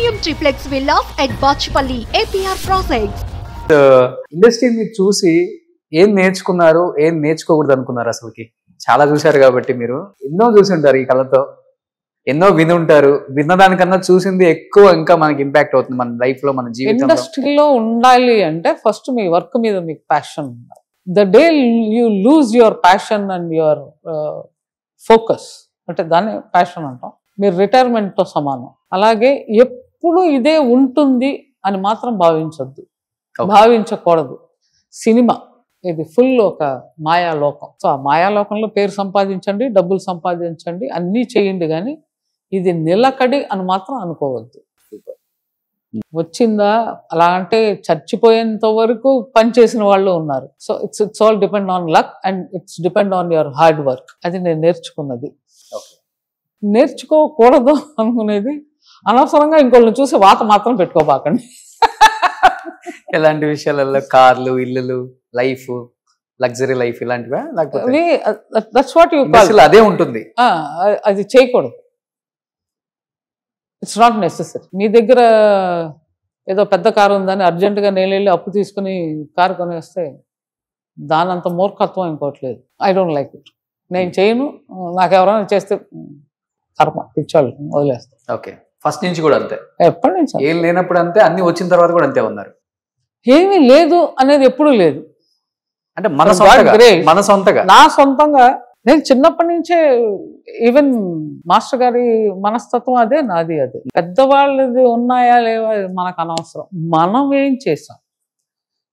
Premium triplex villas at Bachpalli, APR Projects. ఇండస్ట్రీని చూసి ఏం నేర్చుకున్నారు, ఏం నేర్చుకోకూడదు అనుకున్నారు? అసలుకి చాలా చూశారు కాబట్టి మీరు ఎన్నో చూసి ఉంటారు, ఈ కళతో ఎన్నో విని ఉంటారు. విన్నదానికన్నా చూసింది ఎక్కువ ఇంకా మనకి ఇంపాక్ట్ అవుతుంది మన లైఫ్ లో, మన జీవితంలో. ఇండస్ట్రీలో ఉండాలి అంటే ఫస్ట్ మీ వర్క్ మీద మీకు ప్యాషన్ ఉండాలి. The day you lose your passion and your focus, అంటే దాన్ని ప్యాషన్ అంటాం, మీరు రిటైర్మెంట్తో సమానం. అలాగే ఎప్పుడు ఇదే ఉంటుంది అని మాత్రం భావించొద్దు, భావించకూడదు. సినిమా ఇది ఫుల్ ఒక మాయాలోకం. సో ఆ మాయాలోకంలో పేరు సంపాదించండి, డబ్బులు సంపాదించండి, అన్నీ చేయండి, కానీ ఇది నిలకడి అని మాత్రం అనుకోవద్దు. వచ్చిందా అలా అంటే చచ్చిపోయేంత వరకు పనిచేసిన వాళ్ళు ఉన్నారు. So it's all depend on luck and it's depend on your hard work. అది నేను నేర్చుకున్నది. నేర్చుకోకూడదు అనుకునేది అనవసరంగా ఇంకొకరిని చూసి వాత మాత్రం పెట్టుకోబాకండి. ఎలాంటి విషయాలలో? కార్లు, ఇల్లులు, లైఫ్, లగ్జరీ లైఫ్ ఇలాంటివా? లేకపోతే అదే ఉంటుంది, అది చేయకూడదు. It's not necessary. మీ దగ్గర ఏదో పెద్ద కారు ఉందని అర్జెంటుగా నేను వెళ్ళి అప్పు తీసుకుని కారు కొనేస్తే దానంత మూర్ఖత్వం ఇంకోట్లేదు. I don't like it. నేను చేయను. నాకు ఎవరైనా చేస్తే కర్మ, పిచ్చాళ్ళు వదిలేస్తాను. ఓకే, ఫస్ట్ నుంచి కూడా అంతే? ఎప్పటి నుంచి? ఏం లేనప్పుడు అంతే, అన్ని వచ్చిన తర్వాత కూడా అంతే ఉన్నారు? ఏమీ లేదు అనేది ఎప్పుడూ లేదు. అంటే మన సొంతగా, నా సొంతంగా నేను చిన్నప్పటి నుంచే, ఈవెన్ మాస్టర్ గారి మనస్తత్వం అదే, నాది అదే. పెద్దవాళ్ళది ఉన్నాయా లేవా మనకు అనవసరం, మనం ఏం చేసాం.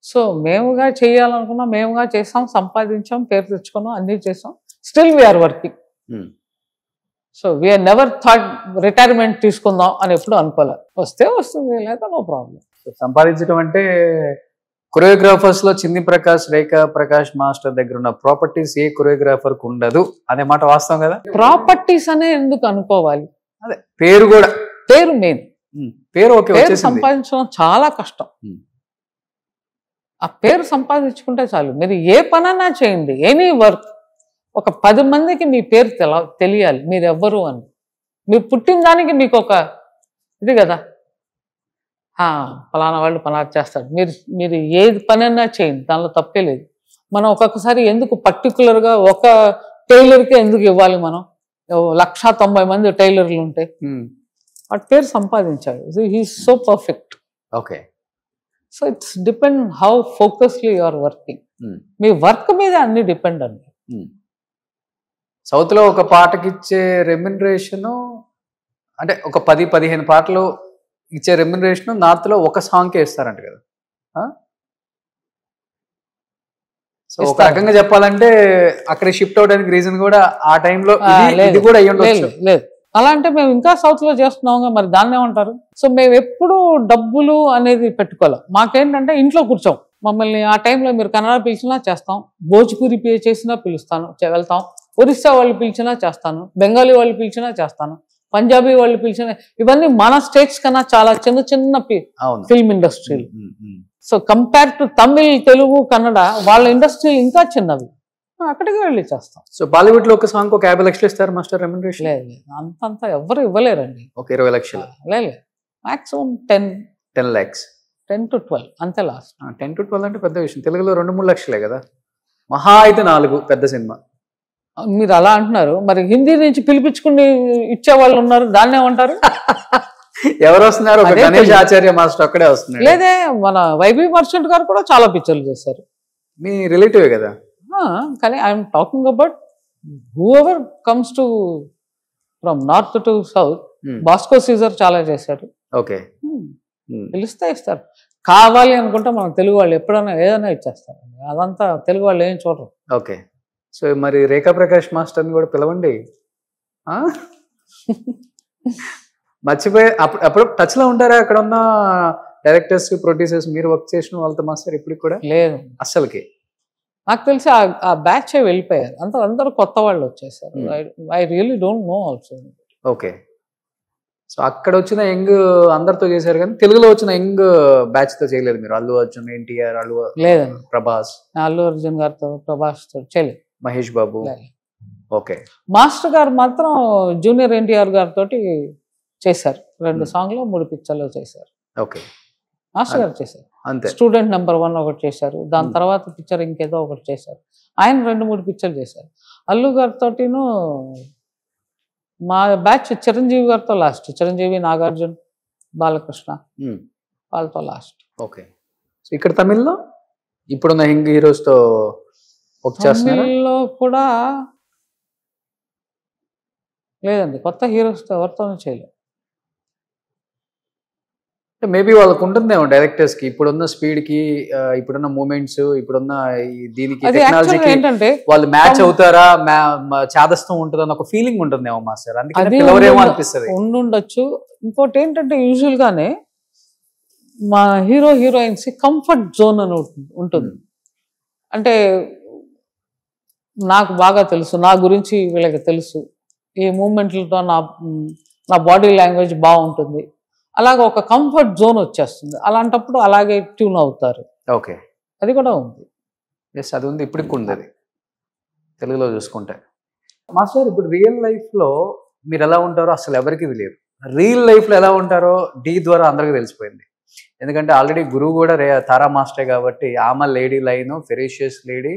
సో మేముగా చేయాలనుకున్నాం, మేముగా చేసాం, సంపాదించాం, పేరు తెచ్చుకున్నాం, అన్నీ చేసాం. Still we are working. So we are never thought retirement తీసుకుందాం అని ఎప్పుడు అనుకోలేదు. వస్తే వస్తుంది, లేదా నో ప్రాబ్లం. సంపాదించడం అంటే కొరియోగ్రాఫర్స్ లో చిన్ని ప్రకాష్, రేఖా ప్రకాష్ మాస్టర్ దగ్గర ఉన్న ప్రాపర్టీస్ ఏ కొరియోగ్రాఫర్ కు ఉండదు అనే మాట వాస్తవం కదా? ప్రాపర్టీస్ అనే ఎందుకు అనుకోవాలి? అదే పేరు కూడా, పేరు మెయిన్. పేరు సంపాదించడం చాలా కష్టం. ఆ పేరు సంపాదించుకుంటే చాలు. మీరు ఏ పనన్నా చేయండి, ఎనీ వర్క్, ఒక 10 మందికి మీ పేరు తెలియాలి, మీరు ఎవ్వరు అని. మీరు పుట్టిన దానికి మీకు ఒక ఇది కదా, ఫలానా వాళ్ళు పలానా చేస్తాడు. మీరు ఏది పనైనా చేయండి, దానిలో తప్పే లేదు. మనం ఒక్కొక్కసారి ఎందుకు పర్టికులర్గా ఒక టైలర్కే ఎందుకు ఇవ్వాలి? మనం 190 మంది టైలర్లు ఉంటే వాటి పేరు సంపాదించాడు. He is so perfect. Okay. So it's depend how focusly you are working. మీ వర్క్ మీద అన్ని డిపెండ్ అండి. సౌత్ లో ఒక పాటకి ఇచ్చే రెమ్యునరేషన్ అంటే ఒక 10-15 పాటలు ఇచ్చే రెమ్యునరేషన్ నార్త్ లో ఒక సాంగ్ కే ఇస్తారంట కదా? సో ఒక రకంగా చెప్పాలంటే అక్కడ షిఫ్ట్ అవడానికి రీజన్ కూడా ఆ టైంలో ఇది కూడా అయ్యుండొచ్చు. లేదు, అలా అంటే మేము ఇంకా సౌత్ లో చేస్తున్నాం, మరి దాన్ని ఏమంటారు? సో మేము ఎప్పుడు డబ్బులు అనేది పెట్టుకోలేం. మాకేంటంటే ఇంట్లో కూర్చోం. మమ్మల్ని ఆ టైంలో మీరు కన్నడ పిలిచినా చేస్తాం, భోజ్పురి పే చేసినా పిలుస్తాను, వెళ్తాం. ఒరిస్సా వాళ్ళు పిలిచినా చేస్తాను, బెంగాలీ వాళ్ళు పిలిచినా చేస్తాను, పంజాబీ వాళ్ళు పిలిచిన, ఇవన్నీ మన స్టేట్స్ కన్నా చాలా చిన్న చిన్న ఫిల్మ్ ఇండస్ట్రీలు. So compare to Tamil, Telugu, Kannada వాళ్ళ ఇండస్ట్రీ ఇంకా చిన్నవి, అక్కడికి వెళ్ళి చేస్తాం. సో బాలీవుడ్ లో ఒక సాంగ్ ఒక 50 లక్షలు ఇస్తారు మాస్టర్ రెమ్యునరేషన్? లేదు, అంతా ఎవరు ఇవ్వలేరండి. ఒక 20 లక్షలు? లేదు, మాక్సిమం 10 lakhs, 10 to 12 అంతే లాస్ట్. 10 to 12 అంటే పెద్ద విషయం. తెలుగులో 2-3 లక్షలే కదా, మహా అయితే 4 పెద్ద సినిమా. మీరు అలా అంటున్నారు, మరి హిందీ నుంచి పిలిపించుకుని ఇచ్చేవాళ్ళు ఉన్నారు, దాన్ని ఏమంటారు? ఎవరు వస్తున్నారు? గణేష్ ఆచార్య మాస్టర్ అక్కడే వస్తున్నారు. లేదే, మన వైబీ మర్చెంట్ గారు కూడా చాలా పిక్చర్లు చేశారు. మీ రిలేటివే కదా? కానీ I'm talking about whoever comes to from north to south. Bosco Caesar చాలా చేశారు. ఓకే, పిలిస్తే ఇస్తారు. కావాలి అనుకుంటే మనం తెలుగు వాళ్ళు ఎప్పుడైనా ఏదైనా ఇచ్చేస్తారు. అదంతా తెలుగు వాళ్ళు ఏం చూడరు. ఓకే. సో మరి రేఖా ప్రకాష్ మాస్టర్ని కూడా పిలవండి. మర్చిపోయి అప్పుడు టచ్ లో ఉంటారా? అక్కడ ఉన్న డైరెక్టర్స్, ప్రొడ్యూసర్స్, మీరు వర్క్ చేసిన వాళ్ళతో మాస్టర్ ఇప్పటికి కూడా? లేదు అస్సలకి. నాకు తెలిసి ఆ బ్యాచ్ వెళ్ళిపోయారు, అందరూ కొత్త వాళ్ళు వచ్చేసారు. I really don't know also. Okay. So అక్కడ వచ్చిన యంగ్ అందరితో చేశారు, కానీ తెలుగులో వచ్చిన యంగ్ బ్యాచ్ తో చేయలేదు మీరు? అల్లు అర్జున్, ఎన్టీఆర్, లేదండి, ప్రభాస్, అల్లు అర్జున్ గారితో, ప్రభాస్ తో చేయలేదు. మహేష్ బాబు? ఓకే. మాస్టర్ గారు మాత్రం జూనియర్ ఎన్టీఆర్ గారితో చేశారు. 2 సాంగ్లు 3 పిక్చర్లు చేశారు. ఓకే, మాస్టర్ గారు చేశారు. అంతే. స్టూడెంట్ నెంబర్ 1 ఒకటి చేశారు. దాని తర్వాత పిక్చర్ ఇంకేదో ఒకటి చేశారు. ఆయన 2-3 పిక్చర్లు చేశారు. అల్లు గారితోటిను మా బ్యాచ్ చిరంజీవి గారితో లాస్ట్. చిరంజీవి, నాగార్జున, బాలకృష్ణ వాళ్ళతో లాస్ట్. ఓకే. సో ఇక్కడ తమిళ్లో ఇప్పుడున్న హిందీ హీరోస్తో వర్క్ చేస్తున్నారు? తమిళ్లో కూడా లేదండి, కొత్త హీరోస్తో ఎవరితోనూ చేయలేదు. మేబీ వాళ్ళకు ఉంటుందేమో డైరెక్టర్స్ కి, ఇప్పుడున్న స్పీడ్ కి, ఇప్పుడున్న మూమెంట్స్, ఇప్పుడున్న దీనికి టెక్నాలజీకి ఏంటంటే వాళ్ళు మ్యాచ్ అవుతారా, చాదస్తం ఉంటుందని ఒక ఫీలింగ్ ఉంటుందేమో మాస్టర్, అందుకని పిలవరేమో అనిపిస్తుంది. ఉండుండొచ్చు. ఇంకోటి ఏంటంటే యూజువల్ గానే మా హీరో హీరోయిన్స్ కంఫర్ట్ జోన్ అని ఉంటుంది. అంటే నాకు బాగా తెలుసు, నా గురించి వీళ్ళకి తెలుసు, ఈ మూమెంట్లతో నా బాడీ లాంగ్వేజ్ బాగుంటుంది, అలాగే ఒక కంఫర్ట్ జోన్ వచ్చేస్తుంది. అలాంటప్పుడు అలాగే ట్యూన్ అవుతారు. ఓకే, అది కూడా ఉంది. ఎస్, అది ఉంది, ఇప్పటికి ఉంది అది తెలుగులో చూసుకుంటే. మాస్టర్ ఇప్పుడు రియల్ లైఫ్లో మీరు ఎలా ఉంటారో అసలు ఎవరికి తెలియదు. రియల్ లైఫ్లో ఎలా ఉంటారో డీ ద్వారా అందరికీ తెలిసిపోయింది. ఎందుకంటే ఆల్రెడీ గురువు కూడా తారా మాస్టరే కాబట్టి ఆమె లేడీ లైన్, ఫెరీషియస్ లేడీ,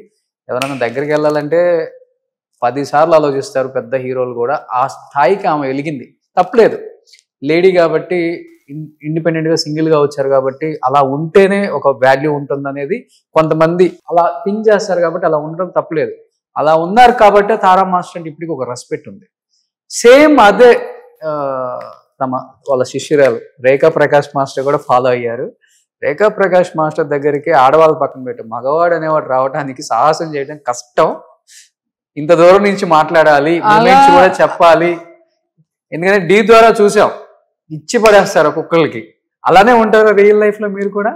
ఎవరైనా దగ్గరికి వెళ్ళాలంటే 10 సార్లు ఆలోచిస్తారు పెద్ద హీరోలు కూడా. ఆ స్థాయికి ఆమె వెలిగింది, తప్పలేదు. లేడీ కాబట్టి, ఇండిపెండెంట్గా సింగిల్గా వచ్చారు కాబట్టి అలా ఉంటేనే ఒక వాల్యూ ఉంటుంది అనేది కొంతమంది అలా థింక్ చేస్తారు కాబట్టి అలా ఉండడం తప్పలేదు. అలా ఉన్నారు కాబట్టి తారా మాస్టర్ అంటే ఇప్పటికి ఒక రెస్పెక్ట్ ఉంది. సేమ్ అదే వాళ్ళ శిష్యురాలు రేఖా ప్రకాష్ మాస్టర్ కూడా ఫాలో అయ్యారు. రేఖా ప్రకాష్ మాస్టర్ దగ్గరికి ఆడవాళ్ళ పక్కన పెట్టి మగవాడు అనేవాడు రావడానికి సాహసం చేయడం కష్టం. ఇంత దూరం నుంచి మాట్లాడాలి, మూమెంట్స్ కూడా చెప్పాలి. ఎందుకంటే డీ ద్వారా చూసాం, ఇచ్చి పడేస్తారు ఒక్కొక్కరికి. అలానే ఉంటారు రియల్ లైఫ్ లో మీరు కూడా?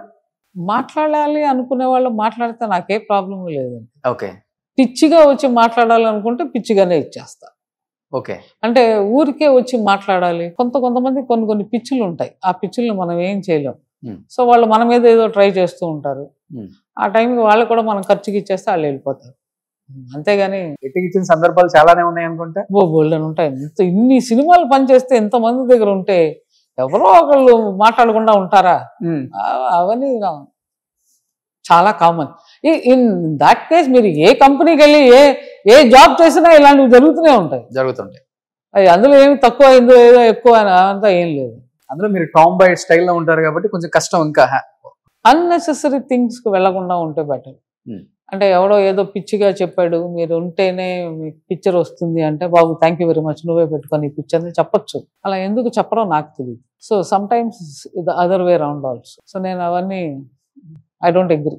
మాట్లాడాలి అనుకునే వాళ్ళు మాట్లాడితే నాకే ప్రాబ్లం లేదండి. ఓకే, పిచ్చిగా వచ్చి మాట్లాడాలి అనుకుంటే పిచ్చిగానే ఇచ్చేస్తా. ఓకే, అంటే ఊరికే వచ్చి మాట్లాడాలి. కొంతమంది కొన్ని పిచ్చులు ఉంటాయి, ఆ పిచ్చుల్ని మనం ఏం చేయలేం. సో వాళ్ళు మన మీద ఏదో ట్రై చేస్తూ ఉంటారు. ఆ టైంకి వాళ్ళు కూడా మనం ఖర్చుకి ఇచ్చేస్తే వాళ్ళు వెళ్ళిపోతారు. అంతేగాని ఇచ్చిన సందర్భాలు చాలానే ఉన్నాయి అనుకుంటా. బోల్డెన్ ఉంటాయి. ఇన్ని సినిమాలు పనిచేస్తే ఎంతమంది దగ్గర ఉంటే ఎవరో ఒకళ్ళు మాట్లాడకుండా ఉంటారా? అవన్నీ చాలా కామన్. ఇన్ దాట్ కేస్ మీరు ఏ కంపెనీకి వెళ్ళి ఏ జాబ్ చేసినా ఇలాంటివి జరుగుతూనే ఉంటాయి. అది అందులో ఏమి తక్కువ, ఇందులో ఏదో ఎక్కువ అంతా ఏం లేదు. అందులో మీరు టామ్ బాయ్ స్టైల్లో ఉంటారు కాబట్టి కొంచెం కష్టం. ఇంకా అన్నెసెసరీ థింగ్స్కి వెళ్లకుండా ఉంటే బెటర్. అంటే ఎవడో ఏదో పిచ్చిగా చెప్పాడు, మీరు ఉంటేనే మీకు పిక్చర్ వస్తుంది అంటే, బాబు థ్యాంక్ యూ వెరీ మచ్, నువ్వే పెట్టుకొని ఈ పిక్చర్ని చెప్పొచ్చు. అలా ఎందుకు చెప్పరో నాకు తెలియదు. So some times the other way round also. So నేను అవన్నీ ఐ డోంట్ అగ్రీ.